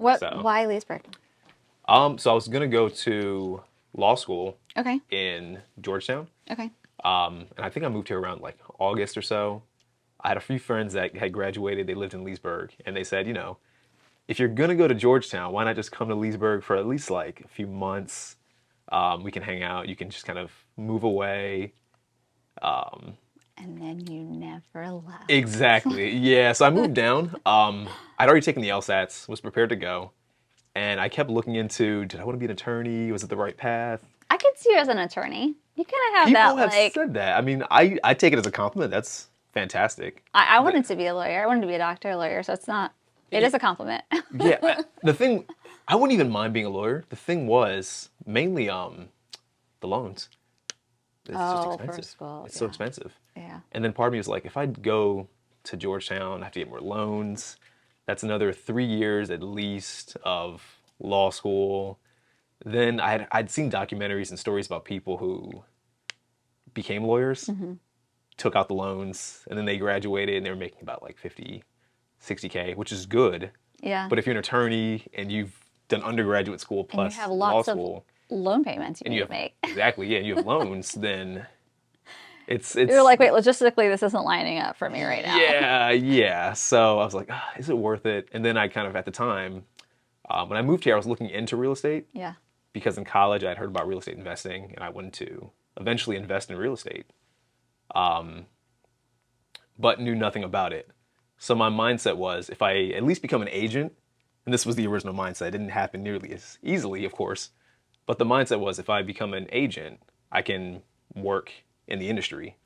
Why Leesburg? So I was gonna go to law school Okay. in Georgetown. Okay. And I think I moved here around like August or so. I had a few friends that had graduated. They lived in Leesburg, and they said, if you're gonna go to Georgetown, why not just come to Leesburg for at least like a few months? We can hang out. You can just kind of move away. And then you never left. Exactly. Yeah. So I moved down. I'd already taken the LSATs, was prepared to go, and I kept looking into, did I want to be an attorney? Was it the right path? I could see you as an attorney. You kind of have People that, have said that. I mean, I take it as a compliment. That's fantastic. I wanted to be a lawyer. I wanted to be a doctor, a lawyer, so it is a compliment. Yeah. The thing, I wouldn't even mind being a lawyer. The thing was mainly the loans. It's just expensive. For school. It's so expensive. Yeah. And then part of me was like, if I go to Georgetown, I have to get more loans. That's another 3 years at least of law school. Then I'd seen documentaries and stories about people who became lawyers, took out the loans, and then they graduated and they were making about like 50, 60K, which is good. Yeah. But if you're an attorney and you've done undergraduate school plus and you have law lots school, of loan payments you need to make. Exactly, yeah, and you have loans, then it's You're like, wait, logistically, this isn't lining up for me right now. Yeah. So I was like, is it worth it? And then I kind of, at the time, when I moved here, I was looking into real estate. Yeah. Because in college, I'd heard about real estate investing, and I wanted to eventually invest in real estate, but knew nothing about it. So my mindset was, if I at least become an agent, and this was the original mindset, it didn't happen nearly as easily, of course, but the mindset was, if I become an agent, I can work in the industry,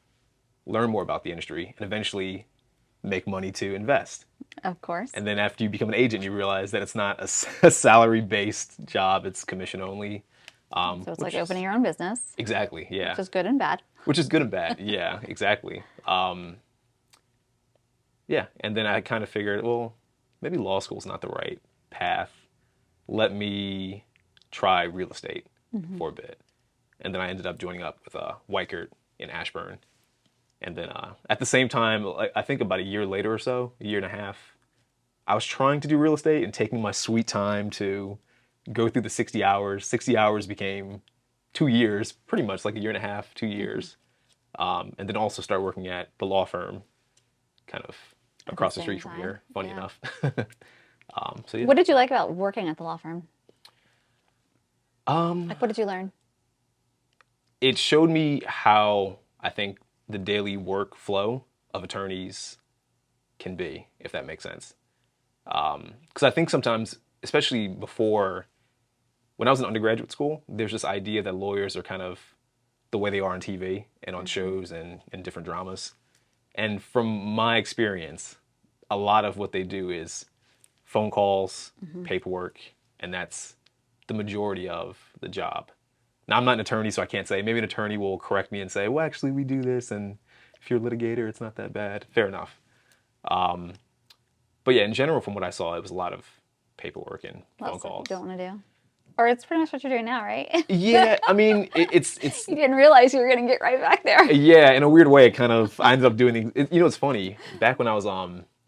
learn more about the industry, and eventually make money to invest. Of course. And then after you become an agent, you realize that it's not a salary-based job, it's commission only. So it's like opening your own business. Exactly, yeah. Which is good and bad. Which is good and bad, yeah, exactly. Yeah, and then I kind of figured, well, maybe law school's not the right path. Let me try real estate for a bit. And then I ended up joining up with Weichert in Ashburn. And then at the same time, I think about a year later or so, a year and a half, I was trying to do real estate and taking my sweet time to go through the 60 hours. 60 hours became 2 years, pretty much like a year and a half, 2 years. And then also start working at the law firm, kind of across the street from here, funny enough. So yeah. What did you like about working at the law firm? What did you learn? It showed me how I think the daily workflow of attorneys can be, if that makes sense. Because I think sometimes, especially before, when I was in undergraduate school, there's this idea that lawyers are kind of the way they are on TV and on shows and different dramas. And from my experience, a lot of what they do is phone calls, paperwork, and that's the majority of the job. Now, I'm not an attorney, so I can't say. Maybe an attorney will correct me and say, well, actually, we do this, and if you're a litigator, it's not that bad. Fair enough. But yeah, in general, from what I saw, it was a lot of paperwork and phone calls. You don't want to do. Or it's pretty much what you're doing now, right? Yeah, I mean, it's. You didn't realize you were going to get right back there. Yeah, in a weird way, I ended up doing things. It's funny. Back when I was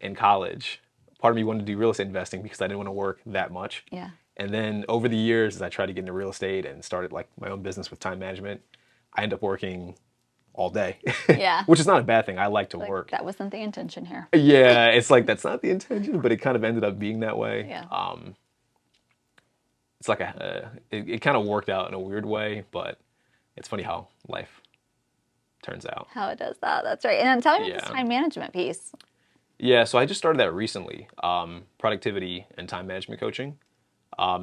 in college, part of me wanted to do real estate investing because I didn't want to work that much. Yeah. And then over the years, as I tried to get into real estate and started like my own business with time management, I ended up working all day. Yeah. Which is not a bad thing. I like to work. That wasn't the intention here. Yeah, it's like that's not the intention, but it kind of ended up being that way. Yeah. It's like it kind of worked out in a weird way, but it's funny how life turns out. How it does that. That's right. And then tell me about this Yeah. time management piece. Yeah, so I just started that recently, productivity and time management coaching.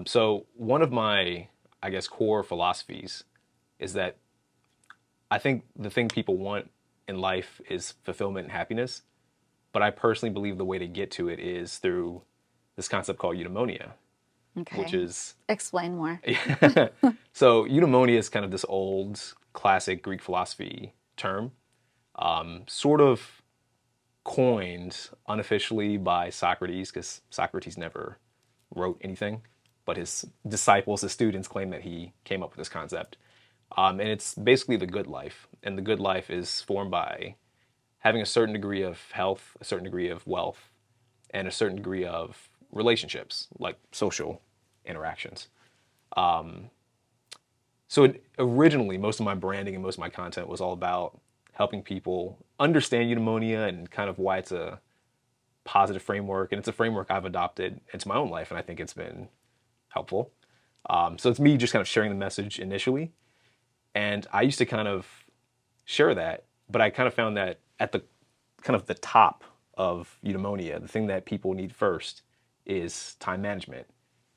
So one of my, I guess, core philosophies is that I think the thing people want in life is fulfillment and happiness. But I personally believe the way to get to it is through this concept called eudaimonia, which is... Explain more. So eudaimonia is kind of this old classic Greek philosophy term, sort of coined unofficially by Socrates, because Socrates never wrote anything, but his disciples, his students, claim that he came up with this concept. And it's basically the good life. And the good life is formed by having a certain degree of health, a certain degree of wealth, and a certain degree of relationships, like social interactions. So originally, most of my branding and most of my content was all about helping people understand eudaimonia and kind of why it's a positive framework. And it's a framework I've adopted into my own life, and I think it's been helpful. So it's me just kind of sharing the message initially. And I used to kind of share that, but I kind of found that at the kind of the top of eudaimonia, the thing that people need first is time management,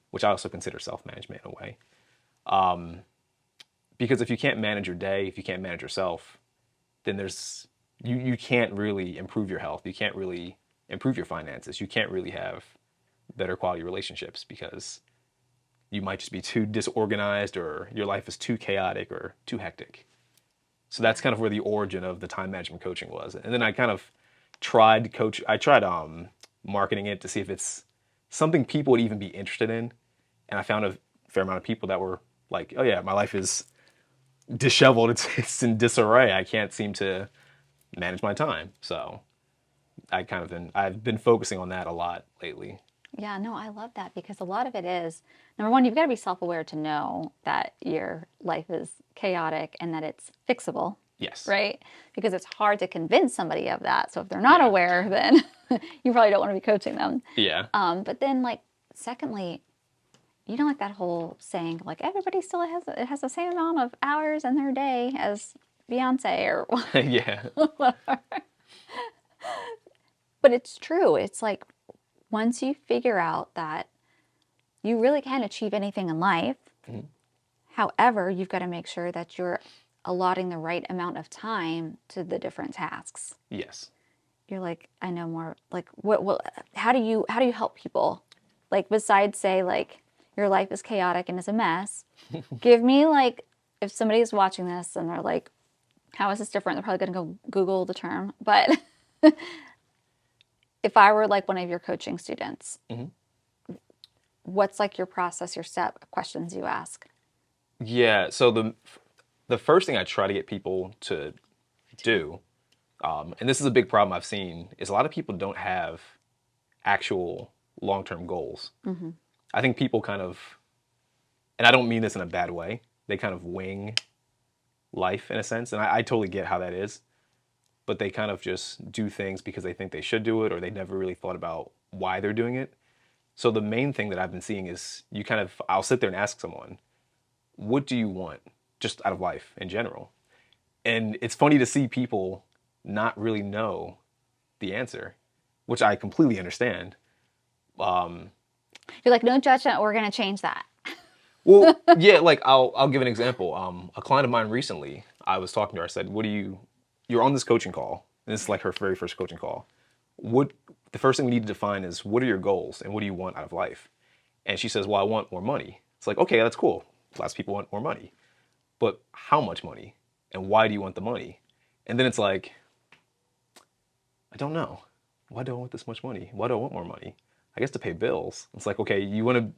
which I also consider self-management in a way. Because if you can't manage your day, if you can't manage yourself, then you can't really improve your health. You can't really improve your finances. You can't really have better quality relationships because you might just be too disorganized, or your life is too chaotic or too hectic. So that's kind of where the origin of the time management coaching was. And then I kind of tried marketing it to see if it's something people would even be interested in. And I found a fair amount of people that were like, oh yeah, my life is disheveled. It's in disarray. I can't seem to manage my time. So I've been focusing on that a lot lately. Yeah, no, I love that because a lot of it is, number one, you've got to be self-aware to know that your life is chaotic and that it's fixable. Yes. Right? Because it's hard to convince somebody of that. So if they're not Yeah. aware, then you probably don't want to be coaching them. Yeah. But then, like, secondly, you know, like that whole saying, like, everybody still has the same amount of hours in their day as Beyonce or Yeah. whatever. But it's true. It's like, once you figure out that you really can achieve anything in life, however, you've got to make sure that you're allotting the right amount of time to the different tasks. Yes. You're like, I know more, like, how do you help people? Like, besides say, like, your life is chaotic and is a mess, give me, like, if somebody is watching this and they're like, how is this different? They're probably going to go Google the term. But if I were like one of your coaching students, what's like your process, your step, questions you ask? Yeah. So the first thing I try to get people to do, and this is a big problem I've seen, is a lot of people don't have actual long-term goals. I think people kind of, and I don't mean this in a bad way, they kind of wing life in a sense. And I totally get how that is. But they kind of just do things because they think they should do it, or they never really thought about why they're doing it. So the main thing that I've been seeing is I'll sit there and ask someone, what do you want just out of life in general? And it's funny to see people not really know the answer, which I completely understand. You're like, no judgment, we're going to change that. Well, yeah, like I'll give an example. A client of mine recently, I was talking to her, I said, you're on this coaching call, and this is like her very first coaching call. The first thing we need to define is, what are your goals and what do you want out of life? And she says, well, I want more money. It's like, okay, that's cool. Lots of people want more money. But how much money? And why do you want the money? And then it's like, I don't know. Why do I want this much money? Why do I want more money? I guess to pay bills. It's like, okay,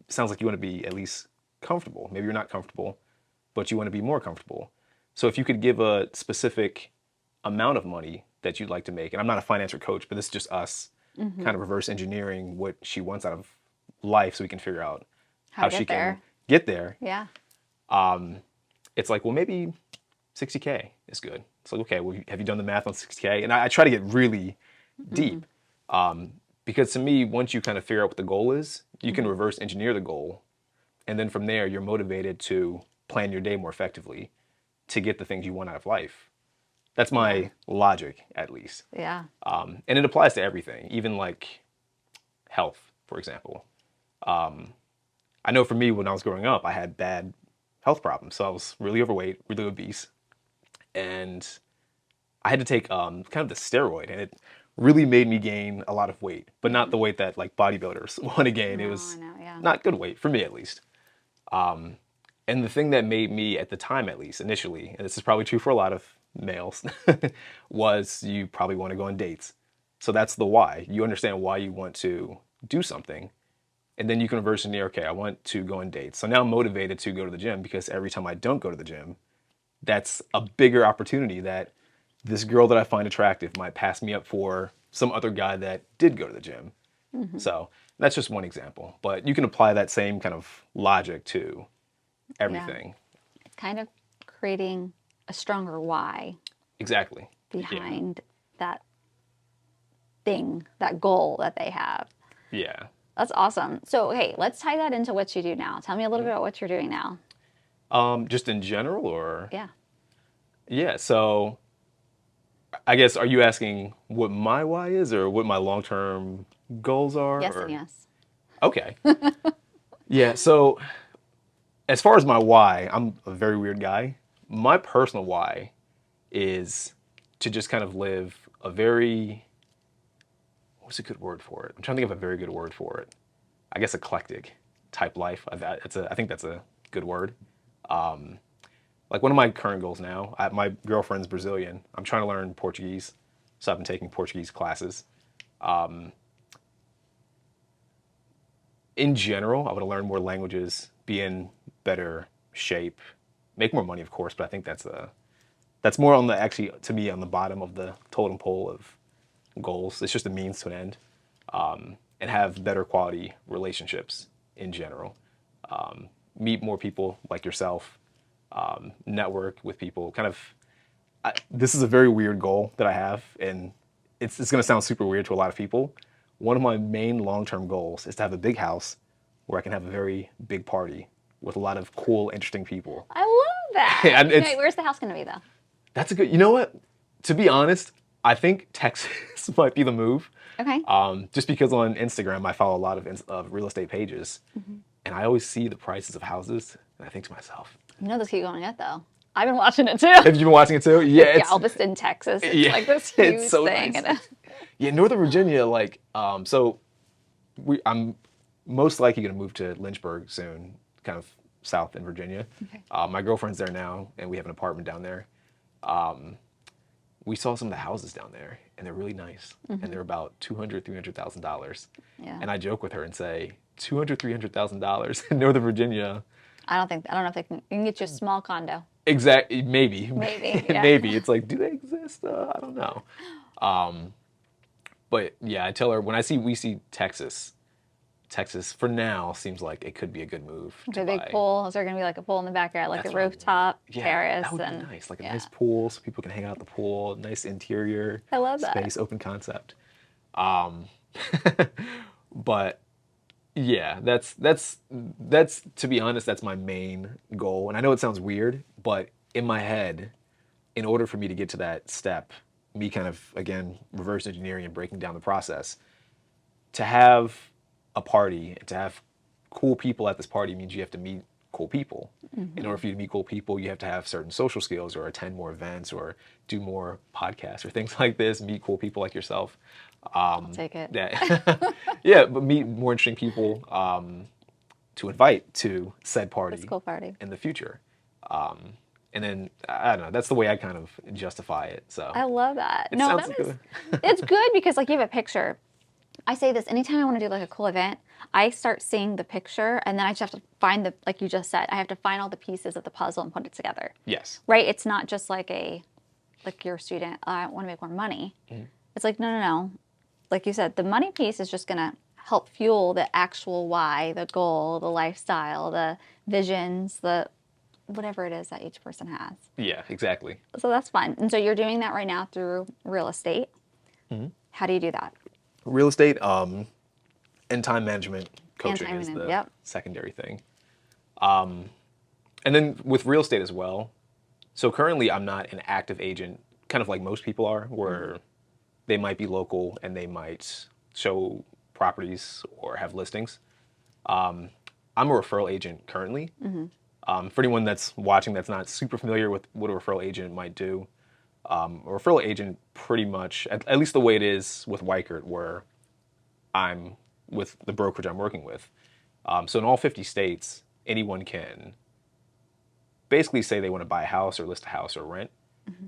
sounds like you want to be at least comfortable. Maybe you're not comfortable, but you want to be more comfortable. So if you could give a specific amount of money that you'd like to make, and I'm not a financial coach, but this is just us kind of reverse engineering what she wants out of life so we can figure out how she can get there. Yeah. It's like, well, maybe 60K is good. It's like, okay, well, have you done the math on 60K? And I try to get really deep. Because to me, once you kind of figure out what the goal is, you can reverse engineer the goal. And then from there, you're motivated to plan your day more effectively to get the things you want out of life. That's my logic, at least. Yeah. And it applies to everything, even like health, for example. I know for me, when I was growing up, I had bad health problems. So I was really overweight, really obese. And I had to take kind of the steroid, and it really made me gain a lot of weight, but not the weight that like bodybuilders want to gain. It was not good weight, for me at least. And the thing that made me, at the time at least, initially, and this is probably true for a lot of males, was you probably want to go on dates. So that's the why. You understand why you want to do something. And then you can reverse engineer, okay, I want to go on dates. So now I'm motivated to go to the gym, because every time I don't go to the gym, that's a bigger opportunity that this girl that I find attractive might pass me up for some other guy that did go to the gym. So that's just one example. But you can apply that same kind of logic to everything. It's kind of creating a stronger why Exactly. behind that thing, that goal that they have. Yeah. That's awesome. So, hey, let's tie that into what you do now. Tell me a little bit about what you're doing now. Just in general, or? Yeah. Yeah. So I guess, are you asking what my why is or what my long-term goals are? Yes or? and yes. Okay. Yeah. So as far as my why, I'm a very weird guy. My personal why is to just kind of live a very, what's a good word for it? I'm trying to think of a very good word for it. I guess eclectic type life. I think that's a good word. Like one of my current goals now, my girlfriend's Brazilian. I'm trying to learn Portuguese, so I've been taking Portuguese classes. In general, I want to learn more languages, be in better shape, make more money, of course. But I think that's more on the, actually, to me, on the bottom of the totem pole of goals. It's just a means to an end, and have better quality relationships in general. Meet more people like yourself, network with people. This is a very weird goal that I have, and it's going to sound super weird to a lot of people. One of my main long-term goals is to have a big house where I can have a very big party with a lot of cool, interesting people. I love that. And Okay, where's the house going to be, though? That's a good, you know what? To be honest, I think Texas might be the move. Okay. Just because on Instagram, I follow a lot of real estate pages, and I always see the prices of houses, and I think to myself, You know, this keep going up, though. I've been watching it, too. have you been watching it too? Yeah, Galveston, Texas. It's yeah, like this huge it's so thing. nice. Yeah, Northern Virginia, like, so I'm most likely going to move to Lynchburg soon, kind of south in Virginia. Okay. My girlfriend's there now, and we have an apartment down there. We saw some of the houses down there, and they're really nice, and they're about $200,000-$300,000. Yeah. And I joke with her and say, $200,000-$300,000 in Northern Virginia. I don't know if they can. You can get you a small condo. Exactly, maybe. Maybe, yeah. Maybe. It's like, do they exist? I don't know. But yeah, I tell her when we see Texas for now seems like it could be a good move. Okay, to big buy. pool. Is there going to be like a pool in the backyard, like That's a what I rooftop Yeah, terrace? that would and be nice. Like a yeah. nice pool so people can hang out at the pool, nice interior I love that. space, open concept. But yeah, that's to be honest, that's my main goal. And I know it sounds weird, but in my head, in order for me to get to that step, me kind of, again, reverse engineering and breaking down the process, to have a party, to have cool people at this party means you have to meet cool people. In order for you to meet cool people, you have to have certain social skills or attend more events or do more podcasts or things like this, meet cool people like yourself. I'll take it. Yeah, yeah, but meet more interesting people to invite to said party That's a cool party. in the future. And then, I don't know, that's the way I kind of justify it. So I love that. It No, sounds that is, good. it's good because like you have a picture. I say this anytime I want to do like a cool event, I start seeing the picture and then I just have to find like you just said, I have to find all the pieces of the puzzle and put it together. Yes. Right? It's not just like you're a student, I want to make more money. It's like, no. Like you said, the money piece is just going to help fuel the actual why, the goal, the lifestyle, the visions, the whatever it is that each person has. Yeah, exactly. So that's fun. And so you're doing that right now through real estate. How do you do that? Real estate and time management coaching time is management, the yep. secondary thing. And then with real estate as well. So currently I'm not an active agent, kind of like most people are, where they might be local and they might show properties or have listings. I'm a referral agent currently. For anyone that's watching that's not super familiar with what a referral agent might do, a referral agent pretty much, at least the way it is with Weichert, where I'm with the brokerage I'm working with. So in all 50 states, anyone can basically say they want to buy a house or list a house or rent.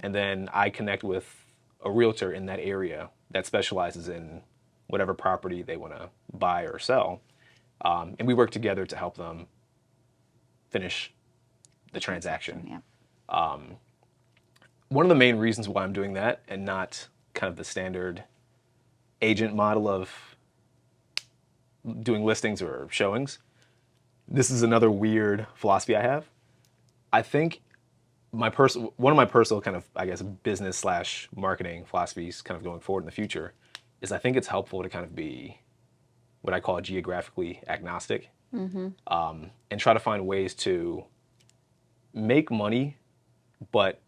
And then I connect with a realtor in that area that specializes in whatever property they want to buy or sell. And we work together to help them finish the transaction. Yeah. One of the main reasons why I'm doing that and not kind of the standard agent model of doing listings or showings, this is another weird philosophy I have. I think one of my personal kind of, I guess, business / marketing philosophies kind of going forward in the future is I think it's helpful to kind of be what I call geographically agnostic, and try to find ways to make money, but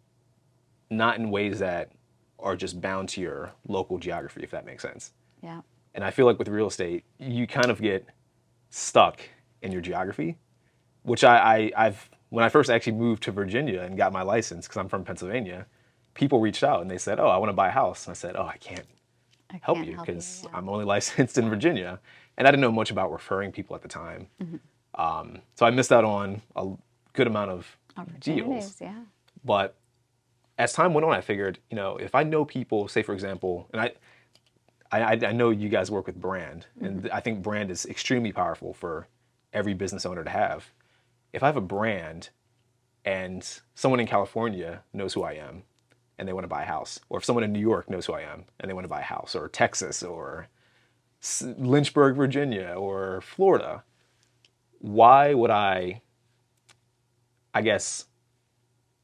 not in ways that are just bound to your local geography, if that makes sense. Yeah. And I feel like with real estate, you kind of get stuck in your geography, which I've when I first actually moved to Virginia and got my license, because I'm from Pennsylvania, people reached out and they said, "Oh, I want to buy a house." And I said, "Oh, I can't help you because I'm only licensed in Virginia." And I didn't know much about referring people at the time. So I missed out on a good amount of deals. Yeah. But as time went on, I figured, if I know people, say for example, and I know you guys work with brand, and I think brand is extremely powerful for every business owner to have. If I have a brand and someone in California knows who I am and they want to buy a house, or if someone in New York knows who I am and they want to buy a house, or Texas, or Lynchburg, Virginia, or Florida, why would I guess,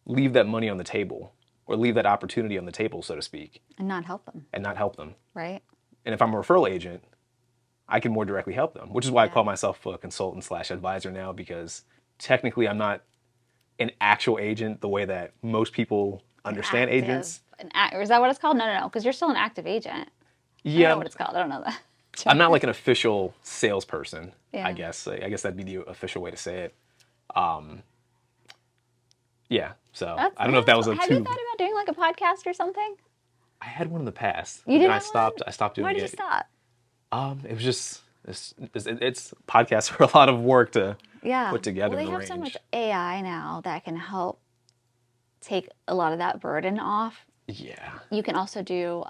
leave that money on the table or leave that opportunity on the table, so to speak? And not help them. Right. And if I'm a referral agent, I can more directly help them, which is why I call myself a consultant / advisor now, because technically I'm not an actual agent the way that most people understand agents. Is that what it's called? No. Because you're still an active agent. Yeah. I don't know what it's called. I don't know that. I'm not like an official salesperson, Yeah. I guess. I guess that'd be the official way to say it. Yeah. So I don't know if that was Have you thought about doing like a podcast or something? I had one in the past. You did? And I stopped doing it. Why did you stop? It was just it's podcasts are a lot of work to put together. Well, they have so much AI now that can help take a lot of that burden off. Yeah. You can also do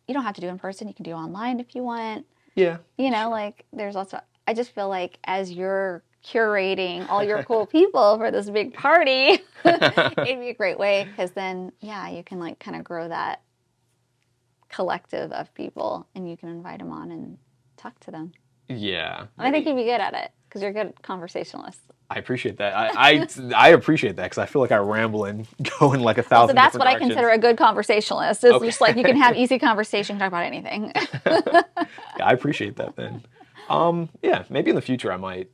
you don't have to do in person. You can do online if you want. Yeah. Like there's lots of. I just feel like as you're curating all your cool people for this big party, it'd be a great way, because then you can like kind of grow that collective of people, and you can invite them on and talk to them. Yeah. I think you'd be good at it because you're a good conversationalist. I appreciate that. I appreciate that, because I feel like I ramble and go in like 1,000 So that's different what I directions. consider a good conversationalist. It's just like you can have easy conversation, talk about anything. Yeah, I appreciate that then. Yeah, maybe in the future I might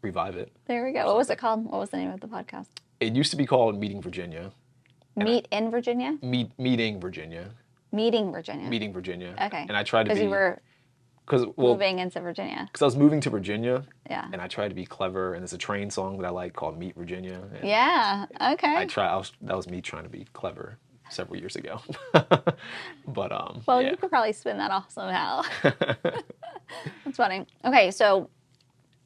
revive it. There we go. What was it called? What was the name of the podcast? It used to be called Meeting Virginia. In Virginia? Meeting Virginia. Meeting Virginia. Meeting Virginia. Okay. And I tried to be... Because you were well, moving into Virginia. Because I was moving to Virginia. Yeah. And I tried to be clever. And there's a train song that I like called Meet Virginia. And Yeah. Okay. that was me trying to be clever several years ago. But well, yeah. you could probably spin that off somehow. That's funny. Okay, so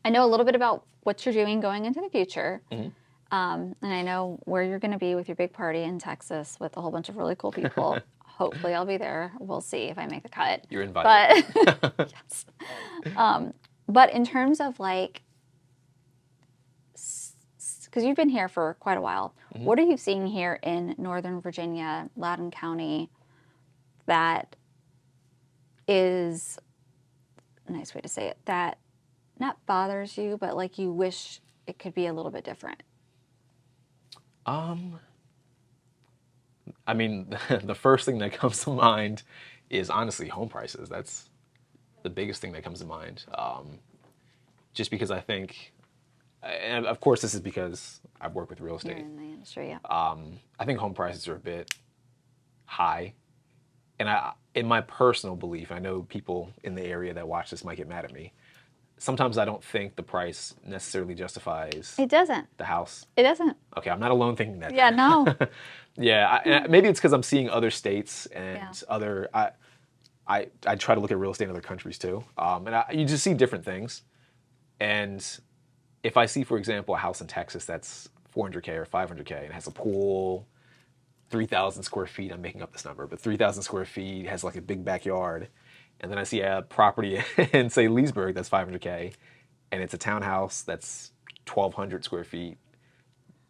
I know a little bit about what you're doing going into the future. Mm-hmm. And I know where you're going to be with your big party in Texas with a whole bunch of really cool people. Hopefully I'll be there. We'll see if I make the cut. You're invited. But, yes. But in terms of like, because you've been here for quite a while, what are you seeing here in Northern Virginia, Loudoun County, that is a nice way to say it, that not bothers you, but like you wish it could be a little bit different? I mean, the first thing that comes to mind is honestly home prices. That's the biggest thing that comes to mind. Just because I think, and of course this is because I've worked with real estate. You're in the industry, yeah. I think home prices are a bit high. And in my personal belief, I know people in the area that watch this might get mad at me. Sometimes I don't think the price necessarily justifies It doesn't. the house. It doesn't. Okay, I'm not alone thinking that. Yeah, no. Yeah, maybe it's because I'm seeing other states and Yeah. other. I try to look at real estate in other countries too, and you just see different things. And if I see, for example, a house in Texas that's $400K or $500K and has a pool, 3,000 square feet. I'm making up this number, but 3,000 square feet, has like a big backyard. And then I see a property in, say, Leesburg that's $500K, and it's a townhouse that's 1,200 square feet,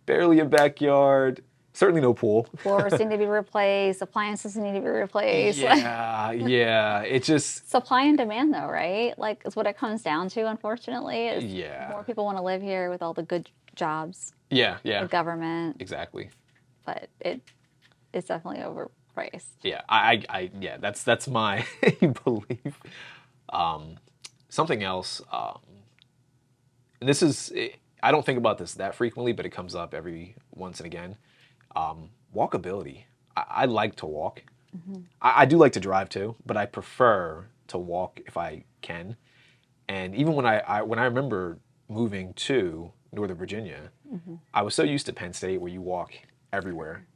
barely a backyard, Certainly no pool. Floors need to be replaced. Appliances need to be replaced. Yeah, yeah. It just, Supply and demand, though, right? Like, is what it comes down to, unfortunately, is yeah. more people want to live here with all the good jobs, Yeah, the yeah. government, Exactly. but it's definitely overpriced. Yeah, yeah, that's my belief. Something else, and this is, I don't think about this that frequently, but it comes up every once and again. Walkability. I like to walk. I do like to drive too, but I prefer to walk if I can. And even when I remember moving to Northern Virginia, I was so used to Penn State where you walk everywhere.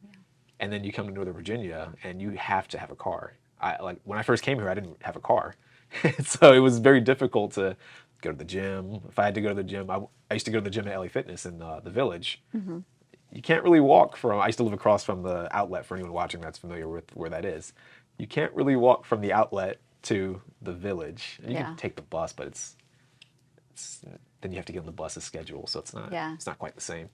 And then you come to Northern Virginia and you have to have a car. Like when I first came here, I didn't have a car. So it was very difficult to go to the gym. If I had to go to the gym, I used to go to the gym at LA Fitness in the Village. You can't really walk from, I used to live across from the outlet, for anyone watching that's familiar with where that is. You can't really walk from the outlet to the Village. You Yeah. can take the bus, but it's then you have to get on the bus's schedule, so it's not quite the same.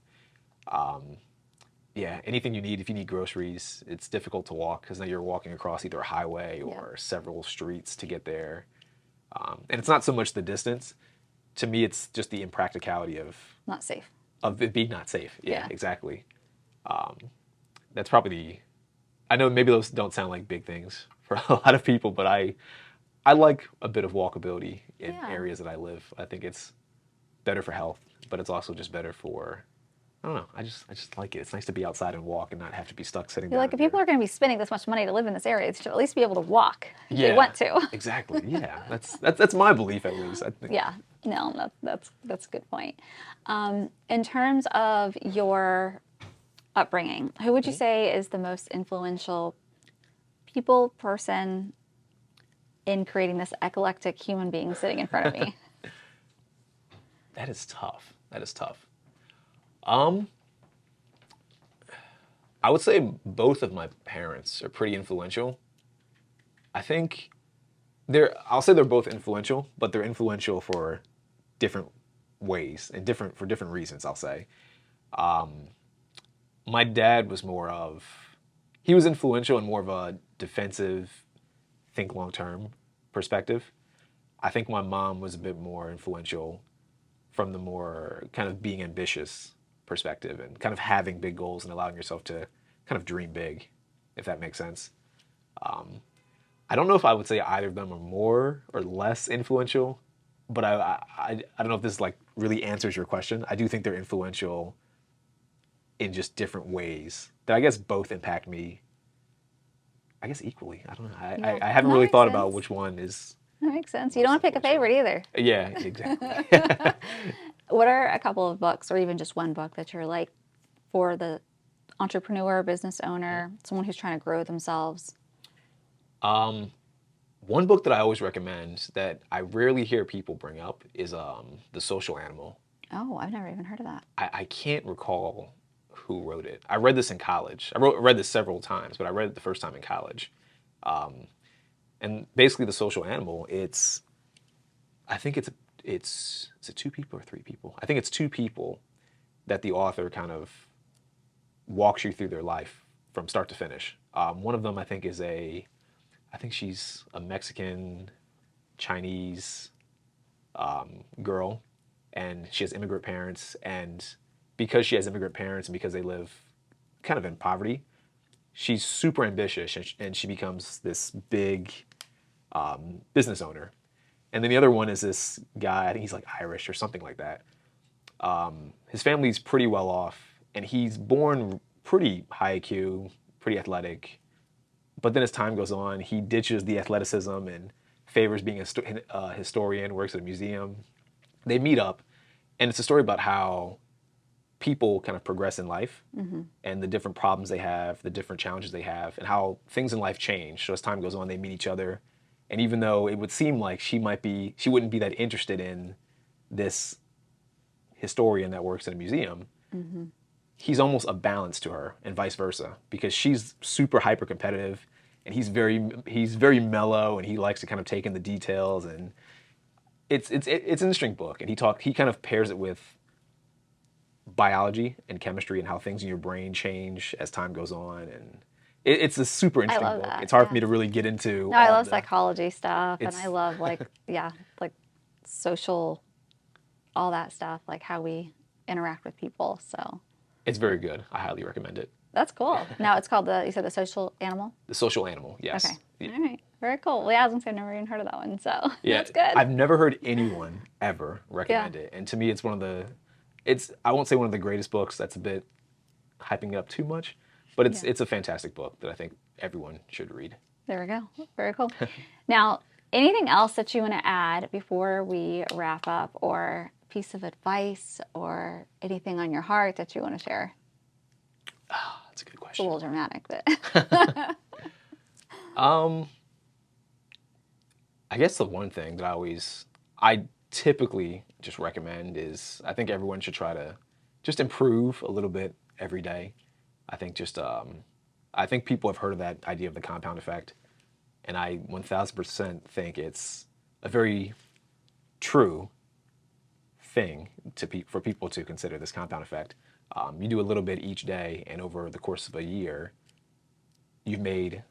Yeah, anything you need, if you need groceries, it's difficult to walk because now you're walking across either a highway or several streets to get there. And it's not so much the distance. To me, it's just the impracticality of Not safe. it being not safe. Yeah, Yeah. exactly. That's probably I know maybe those don't sound like big things for a lot of people, but I like a bit of walkability in Yeah. areas that I live. I think it's better for health, but it's also just better for, I don't know. I just like it. It's nice to be outside and walk and not have to be stuck sitting You're down. like, if people are going to be spending this much money to live in this area, they should at least be able to walk if they Yeah, want to. exactly. Yeah, that's my belief at least. I think. Yeah, no, that's a good point. In terms of your upbringing, who would you say is the most influential person in creating this eclectic human being sitting in front of me? That is tough. That is tough. I would say both of my parents are pretty influential. I think I'll say they're both influential, but they're influential for different ways and for different reasons, I'll say. My dad was he was influential in more of a defensive, think long-term perspective. I think my mom was a bit more influential from the more kind of being ambitious perspective and kind of having big goals and allowing yourself to kind of dream big, if that makes sense. I don't know if I would say either of them are more or less influential, but I don't know if this like really answers your question. I do think they're influential in just different ways that I guess both impact me, I guess equally. I don't know. Yeah, I haven't that really makes thought about sense. which one is. That makes sense. You don't want to pick a favorite either. Yeah, exactly. What are a couple of books, or even just one book, that you're like, for the entrepreneur, business owner, someone who's trying to grow themselves? One book that I always recommend that I rarely hear people bring up is The Social Animal. Oh, I've never even heard of that. I can't recall who wrote it. I read this in college. I read this several times, but I read it the first time in college. And basically, The Social Animal, I think it's is it two people or three people? I think it's two people that the author kind of walks you through their life from start to finish. One of them, I think she's a Mexican, Chinese girl, and she has immigrant parents. And because she has immigrant parents and because they live kind of in poverty, she's super ambitious and she becomes this big business owner. And then the other one is this guy, I think he's like Irish or something like that. His family's pretty well off, and he's born pretty high IQ, pretty athletic. But then as time goes on, he ditches the athleticism and favors being a historian, works at a museum. They meet up, and it's a story about how people kind of progress in life and the different problems they have, the different challenges they have, and how things in life change. So as time goes on, they meet each other. And even though it would seem like she wouldn't be that interested in this historian that works in a museum, he's almost a balance to her, and vice versa, because she's super hyper competitive and he's very mellow and he likes to kind of take in the details. And it's an interesting book. And he kind of pairs it with biology and chemistry and how things in your brain change as time goes on. And it's a super I interesting love book. that. It's hard Yeah. for me to really get into No, I all love the, psychology stuff, and I it's, love like yeah, like social, all that stuff, like how we interact with people. So it's very good. I highly recommend it. that's cool. Now it's called you said the social animal? The Social Animal, Okay. yes. All right. Very cool. Well, yeah, I was gonna say I've never even heard of that one, so Yeah, that's good. I've never heard anyone ever Yeah. recommend it. And to me, it's one of the, it's, I won't say one of the greatest books. That's a bit hyping it up too much, but Yeah. it's a fantastic book that I think everyone should read. There we go. Very cool. Now, anything else that you want to add before we wrap up, or piece of advice, or anything on your heart that you want to share? That's a good It's a question. little dramatic, but I guess the one thing that I typically just recommend is I think everyone should try to just improve a little bit every day. I think I think people have heard of that idea of the compound effect, and I 1000% think it's a very true thing for people to consider this compound effect. You do a little bit each day, and over the course of a year, you've made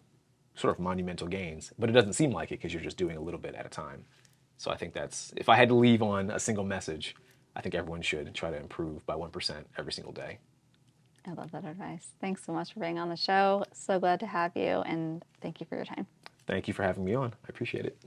sort of monumental gains, but it doesn't seem like it because you're just doing a little bit at a time. So I think that's, if I had to leave on a single message, I think everyone should try to improve by 1% every single day. I love that advice. Thanks so much for being on the show. So glad to have you, and thank you for your time. Thank you for having me on. I appreciate it.